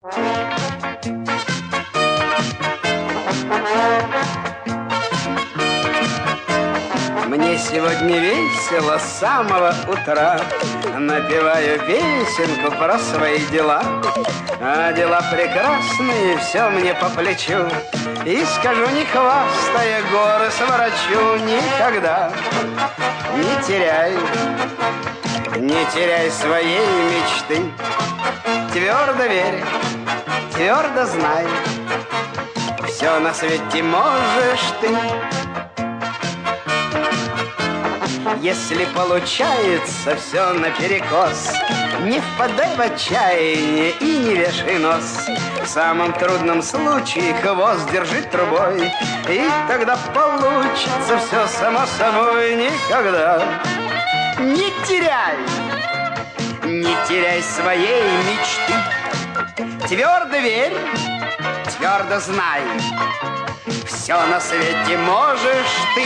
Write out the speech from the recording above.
Мне сегодня весело с самого утра. Напеваю песенку про свои дела. А дела прекрасные, все мне по плечу. И скажу, не хвастая, горы сворачу. Никогда не теряй своей мечты. Твердо верь, твердо знай, все на свете можешь ты. Если получается все наперекос, не впадай в отчаяние и не вешай нос. В самом трудном случае хвост держи трубой, и тогда получится все само собой. Никогда не теряй своей мечты. Твердо верь, твердо знай, все на свете можешь ты.